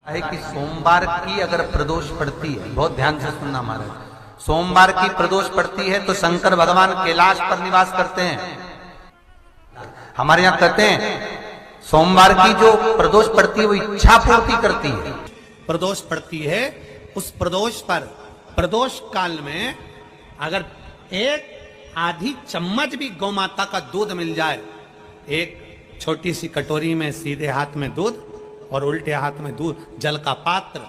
है कि सोमवार की अगर प्रदोष पड़ती है, बहुत ध्यान से सुनना महाराज, सोमवार की प्रदोष पड़ती है तो शंकर भगवान कैलाश पर निवास करते हैं। हमारे यहाँ कहते हैं सोमवार की जो प्रदोष पड़ती है वो इच्छा पूर्ति करती है। प्रदोष पड़ती है, उस प्रदोष पर प्रदोष काल में अगर एक आधी चम्मच भी गौ माता का दूध मिल जाए, एक छोटी सी कटोरी में सीधे हाथ में दूध और उल्टे हाथ में दूध, जल का पात्र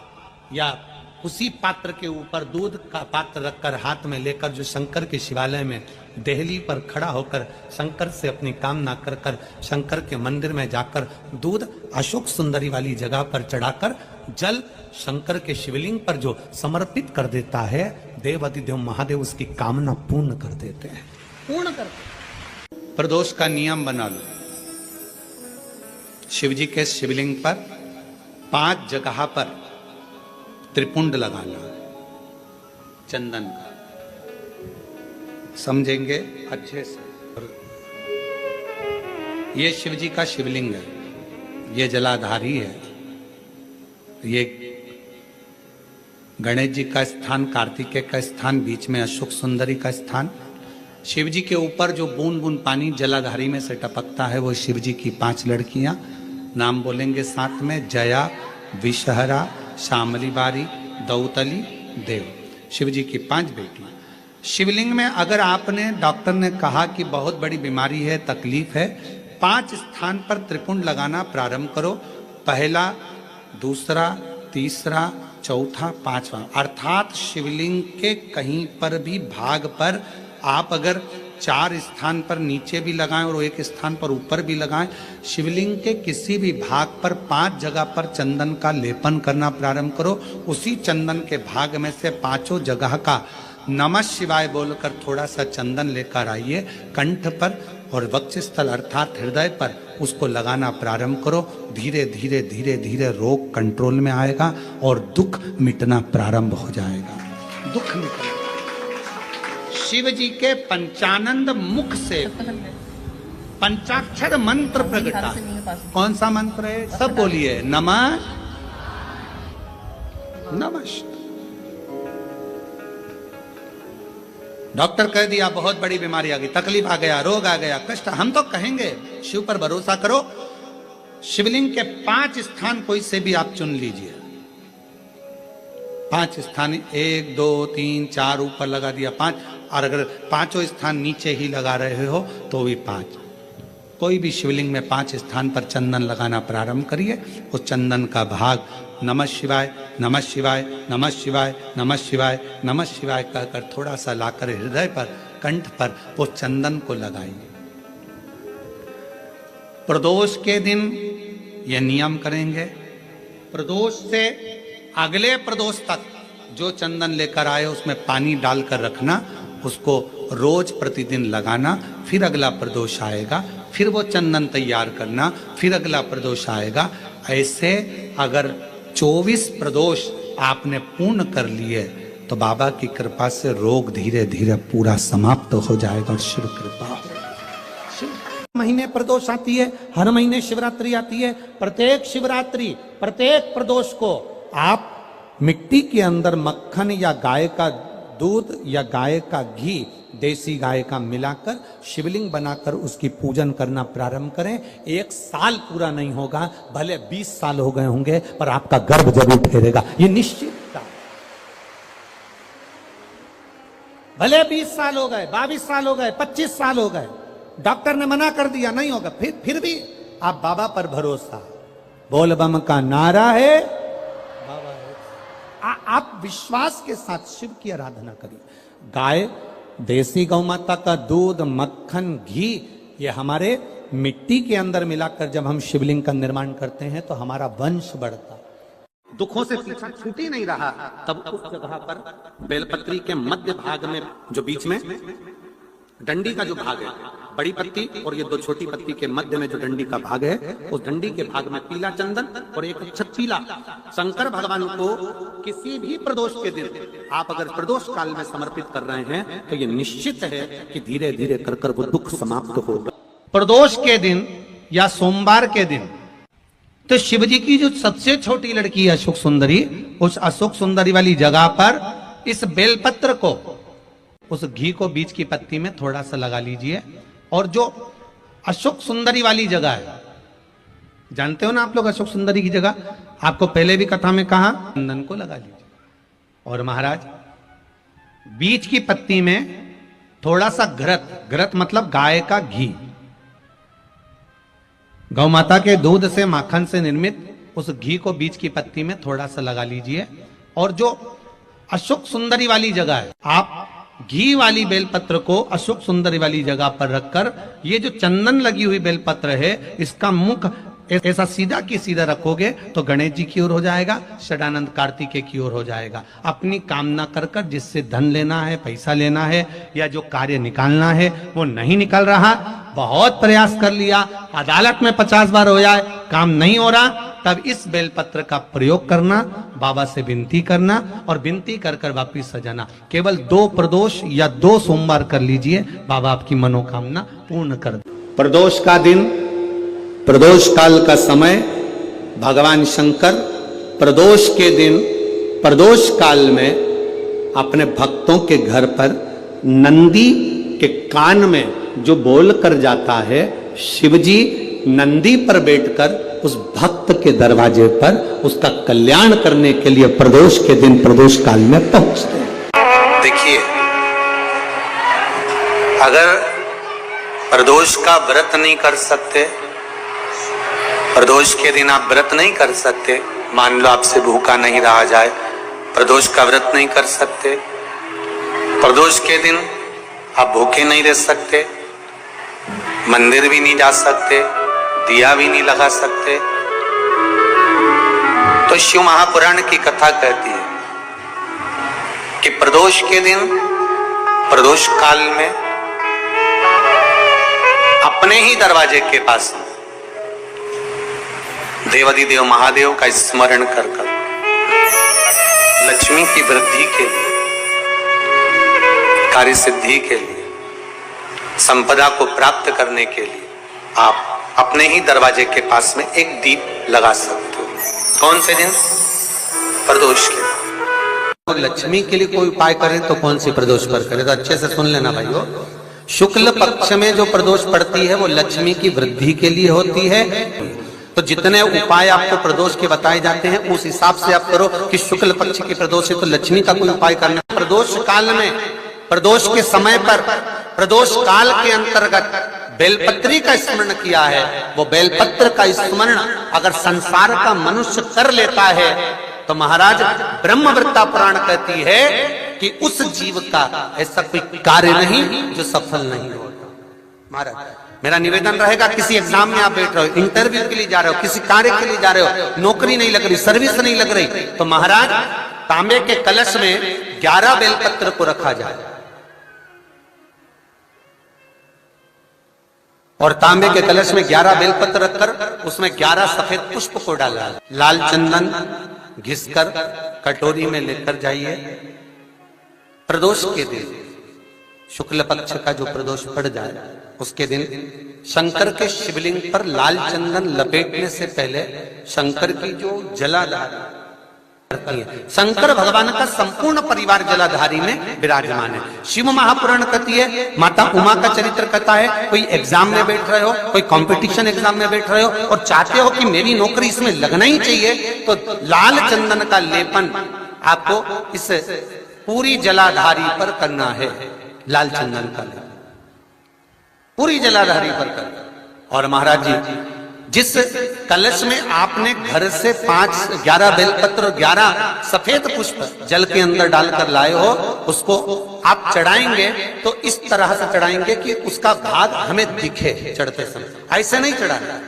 या उसी पात्र के ऊपर दूध का पात्र रखकर हाथ में लेकर जो शंकर के शिवालय में देहली पर खड़ा होकर शंकर से अपनी कामना कर कर शंकर के मंदिर में जाकर दूध अशोक सुंदरी वाली जगह पर चढ़ाकर जल शंकर के शिवलिंग पर जो समर्पित कर देता है, देव अधिदेव महादेव उसकी कामना पूर्ण कर देते हैं, पूर्ण करते। प्रदोष का नियम बना लो, शिवजी के शिवलिंग पर 5 जगह पर त्रिपुंड लगाना चंदन का, समझेंगे अच्छे से। ये शिवजी का शिवलिंग है, ये जलाधारी है, ये गणेश जी का स्थान, कार्तिकेय का स्थान, बीच में अशोक सुंदरी का स्थान। शिव जी के ऊपर जो बूंद बूंद पानी जलाधारी में से टपकता है वो शिव जी की 5 लड़कियां, नाम बोलेंगे साथ में, जया, विषहरा, शामली बारी, दौतली, देव। शिव जी की 5 बेटियां। शिवलिंग में अगर आपने, डॉक्टर ने कहा कि बहुत बड़ी बीमारी है, तकलीफ है, 5 स्थान पर त्रिपुंड लगाना प्रारंभ करो। पहला, दूसरा, तीसरा, चौथा, 5वां, अर्थात शिवलिंग के कहीं पर भी भाग पर आप अगर 4 स्थान पर नीचे भी लगाएं और 1 स्थान पर ऊपर भी लगाएं, शिवलिंग के किसी भी भाग पर 5 जगह पर चंदन का लेपन करना प्रारंभ करो। उसी चंदन के भाग में से 5 जगह का नमः शिवाय बोलकर थोड़ा सा चंदन लेकर आइए, कंठ पर और वक्षस्थल अर्थात हृदय पर उसको लगाना प्रारंभ करो। धीरे धीरे धीरे धीरे रोग कंट्रोल में आएगा और दुख मिटना प्रारंभ हो जाएगा। दुख मिटना। शिव जी के पंचानंद मुख से पंचाक्षर मंत्र प्रगटा। कौन सा मंत्र है? सब बोलिए, नमः नमः। डॉक्टर कह दिया बहुत बड़ी बीमारी आ गई, तकलीफ आ गया, रोग आ गया, कष्ट, हम तो कहेंगे शिव पर भरोसा करो। शिवलिंग के 5 स्थान कोई से भी आप चुन लीजिए, 5 स्थान, 1 2 3 4 ऊपर लगा दिया 5, और अगर 5 स्थान नीचे ही लगा रहे हो तो भी 5। कोई भी शिवलिंग में 5 स्थान पर चंदन लगाना प्रारंभ करिए। उस चंदन का भाग नमः शिवाय नमः शिवाय नमः शिवाय नमः शिवाय नमः शिवाय कहकर थोड़ा सा लाकर हृदय पर, कंठ पर वो चंदन को लगाइए। प्रदोष के दिन यह नियम करेंगे। प्रदोष से अगले प्रदोष तक जो चंदन लेकर आए उसमें पानी डालकर रखना, उसको रोज प्रतिदिन लगाना। फिर अगला प्रदोष आएगा, फिर वो चंदन तैयार करना, फिर अगला प्रदोष आएगा। ऐसे अगर 24 प्रदोष आपने पूर्ण कर लिए तो बाबा की कृपा से रोग धीरे धीरे पूरा समाप्त हो जाएगा और शिव कृपा। महीने प्रदोष आती है, हर महीने शिवरात्रि आती है। प्रत्येक शिवरात्रि, प्रत्येक प्रदोष को आप मिट्टी के अंदर मक्खन या गाय का दूध या गाय का घी, देसी गाय का मिलाकर शिवलिंग बनाकर उसकी पूजन करना प्रारंभ करें। 1 साल पूरा नहीं होगा, भले 20 साल हो गए होंगे, पर आपका गर्भ जरूर फेरेगा, ये निश्चित था। भले 20 साल हो गए, 22 साल हो गए, 25 साल हो गए, डॉक्टर ने मना कर दिया नहीं होगा, फिर भी आप बाबा पर भरोसा, बोल बम का नारा है, बाबा है। आप विश्वास के साथ शिव की आराधना करिए। गाय, देसी गौ माता का दूध, मक्खन, घी, ये हमारे मिट्टी के अंदर मिलाकर जब हम शिवलिंग का निर्माण करते हैं तो हमारा वंश बढ़ता, दुखों से पीछा छूट ही नहीं रहा। तब उस जगह पर बेलपत्री के मध्य भाग में, जो बीच में डंडी का जो भाग है, बड़ी पत्ती और ये 2 छोटी पत्ती के मध्य में जो डंडी का भाग है, उस डंडी के भाग में पीला चंदन और एक अक्षत पीला, शंकर भगवान को किसी भी प्रदोष के दिन आप अगर प्रदोष काल में समर्पित कर रहे हैं तो ये निश्चित है कि धीरे धीरे कर कर वो दुख समाप्त होगा। प्रदोष के दिन या सोमवार के दिन तो शिव जी की जो सबसे छोटी लड़की है अशोक सुंदरी, उस अशोक सुंदरी वाली जगह पर इस बेलपत्र को, उस घी को बीच की पत्ती में थोड़ा सा लगा लीजिए। और जो अशोक सुंदरी वाली जगह है, जानते हो ना आप लोग अशोक सुंदरी की जगह, आपको पहले भी कथा में कहा, चंदन को लगा लीजिए। और महाराज बीच की पत्ती में थोड़ा सा घृत, घृत मतलब गाय का घी, गौ माता के दूध से माखन से निर्मित उस घी को बीच की पत्ती में थोड़ा सा लगा लीजिए। और जो अशोक सुंदरी वाली जगह है, आप घी वाली बेलपत्र को अशोक सुंदरी वाली जगह पर रखकर, ये जो चंदन लगी हुई बेलपत्र है, इसका मुख ऐसा सीधा की सीधा रखोगे तो गणेश जी की ओर हो जाएगा, षडानंद कार्तिकेय की ओर हो जाएगा। अपनी कामना कर कर, जिससे धन लेना है, पैसा लेना है, या जो कार्य निकालना है वो नहीं निकल रहा, बहुत प्रयास कर लिया, अदालत में 50 बार हो जाए, काम नहीं हो रहा, तब इस बेलपत्र का प्रयोग करना, बाबा से विनती करना और विनती कर कर वापिस सजाना। केवल 2 प्रदोष या 2 सोमवार कर लीजिए, बाबा आपकी मनोकामना पूर्ण कर दे। प्रदोष का दिन, प्रदोष काल का समय, भगवान शंकर प्रदोष के दिन, प्रदोष काल में अपने भक्तों के घर पर नंदी के कान में जो बोल कर जाता है, शिवजी नंदी पर बैठकर उस भक्त के दरवाजे पर उसका कल्याण करने के लिए प्रदोष के दिन, प्रदोष काल में पहुंचते हैं। देखिए, अगर प्रदोष का व्रत नहीं कर सकते, प्रदोष के दिन आप व्रत नहीं कर सकते, मान लो आपसे भूखा नहीं रहा जाए, प्रदोष का व्रत नहीं कर सकते, प्रदोष के दिन आप भूखे नहीं रह सकते, मंदिर भी नहीं जा सकते, दिया भी नहीं लगा सकते, तो शिव महापुराण की कथा कहती है कि प्रदोष के दिन, प्रदोष काल में अपने ही दरवाजे के पास देवाधिदेव महादेव का स्मरण कर कर लक्ष्मी की वृद्धि के लिए, कार्य सिद्धि के लिए, संपदा को प्राप्त करने के लिए आप अपने ही दरवाजे के पास में एक दीप लगा सकते हो। कौन से दिन? प्रदोष के। तो लक्ष्मी के लिए कोई उपाय करें तो कौन सी प्रदोष पर करें? तो अच्छे से सुन लेना भाइयों, शुक्ल पक्ष में जो प्रदोष पड़ती है वो लक्ष्मी की वृद्धि के लिए होती है। तो जितने उपाय आपको प्रदोष के बताए जाते हैं उस हिसाब से आप करो कि शुक्ल पक्ष की प्रदोष है तो लक्ष्मी का कोई उपाय करना। प्रदोष काल में, प्रदोष के समय पर, प्रदोष काल के अंतर्गत बेलपत्री का स्मरण किया है। वो बेलपत्र का स्मरण अगर संसार का मनुष्य कर लेता है तो महाराज ब्रह्मवृत्ता पुराण कहती है कि उस जीव का ऐसा कोई कार्य नहीं जो सफल नहीं होता। महाराज मेरा निवेदन रहेगा, किसी एग्जाम में आप बैठ रहे हो, इंटरव्यू के लिए जा रहे हो, किसी कार्य के लिए जा रहे हो, नौकरी नहीं लग रही, सर्विस नहीं लग रही, तो महाराज तांबे के कलश में 11 बेलपत्र को रखा जाए और तांबे के कलश में 11 बेलपत्र रखकर उसमें 11 सफेद पुष्प को डाला, लाल चंदन घिसकर कटोरी में लेकर जाइए। प्रदोष के दिन, शुक्ल पक्ष का जो प्रदोष पड़ जाए उसके दिन शंकर के शिवलिंग पर लाल चंदन लपेटने से पहले शंकर की जो जलाधारी करती है, शंकर भगवान का संपूर्ण परिवार जलाधारी में विराजमान है। शिव महापुराण कहती है, माता उमा का चरित्र कहता है, कोई एग्जाम में बैठ रहे हो, कोई कंपटीशन एग्जाम में बैठ रहे हो और चाहते हो कि मेरी नौकरी इसमें लगना ही चाहिए, तो लाल चंदन का लेपन आपको इस पूरी जलाधारी पर करना है। लाल चंदन का लेपन पूरी जलाधारी पर कर। और महाराज जी जिस कलश में आपने घर से 11 बेलपत्र और 11 सफेद पुष्प जल के अंदर डालकर लाए हो, उसको आप चढ़ाएंगे तो इस तरह से चढ़ाएंगे कि उसका भाग हमें दिखे चढ़ते समय। ऐसे नहीं चढ़ाना,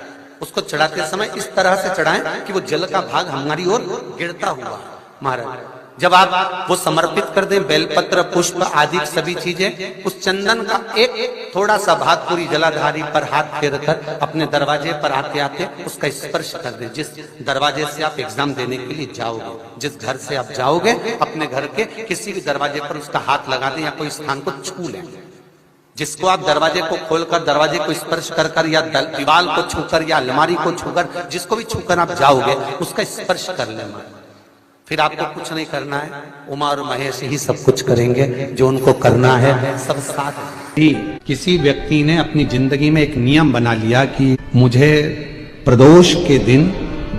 उसको चढ़ाते समय इस तरह से चढ़ाएं कि वो जल का भाग हमारी ओर गिरता हुआ। महाराज जब आप वो समर्पित कर दें, बेलपत्र पुष्प आदि सभी चीजें, उस चंदन का एक थोड़ा सा भाग पूरी जलाधारी पर हाथ फेर कर अपने दरवाजे पर आते आते उसका स्पर्श कर दें। जिस दरवाजे से आप एग्जाम देने के लिए जाओगे, जिस घर से आप जाओगे, अपने घर के किसी भी दरवाजे पर उसका हाथ लगा दें या कोई स्थान को छू लें। जिसको आप दरवाजे को खोलकर, दरवाजे को स्पर्श कर कर या दीवार को छूकर या अलमारी को छूकर, जिसको भी छूकर आप जाओगे उसका स्पर्श कर लेना। फिर आपको कुछ नहीं करना है, उमा और महेश ही सब कुछ करेंगे, जो उनको करना है सब साथ। किसी व्यक्ति ने अपनी जिंदगी में एक नियम बना लिया कि मुझे प्रदोष के दिन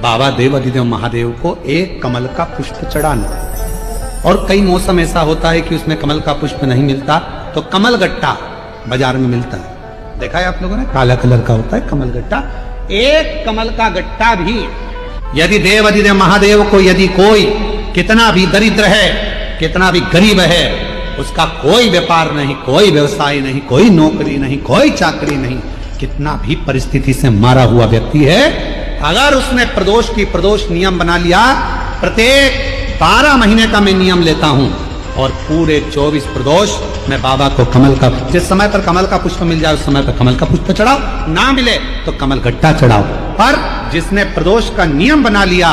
बाबा देव अधिदेव महादेव को एक कमल का पुष्प चढ़ाना। और कई मौसम ऐसा होता है कि उसमें कमल का पुष्प नहीं मिलता, तो कमल गट्टा बाजार में मिलता है, देखा है आप लोगों ने, काला कलर का होता है कमल गट्टा। एक कमल का गट्टा भी यदि देव अधिदेव महादेव को, यदि कोई कितना भी दरिद्र है, कितना भी गरीब है, उसका कोई व्यापार नहीं, कोई व्यवसाय नहीं, कोई नौकरी नहीं, कोई चाकरी नहीं, कितना भी परिस्थिति से मारा हुआ व्यक्ति है, अगर उसने प्रदोष नियम बना लिया, प्रत्येक 12 महीने का मैं नियम लेता हूं और पूरे 24 प्रदोष मैं बाबा को कमल का, जिस समय पर कमल का पुष्प मिल जाए उस समय पर कमल का पुष्प चढ़ाओ, ना मिले तो कमल गट्टा चढ़ाओ। पर जिसने प्रदोष का नियम बना लिया,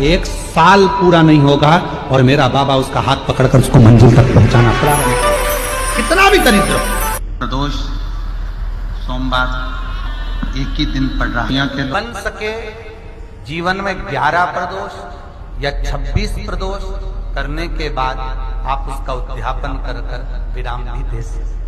1 साल पूरा नहीं होगा और मेरा बाबा उसका हाथ पकड़कर उसको मंजिल तक पहुंचाना पड़ा, कितना भी दरिद्र। प्रदोष सोमवार एक ही दिन पड़ रहा है, बन सके जीवन में 11 प्रदोष या 26 प्रदोष करने के बाद आप उसका उद्यापन कर विराम भी दे सकते।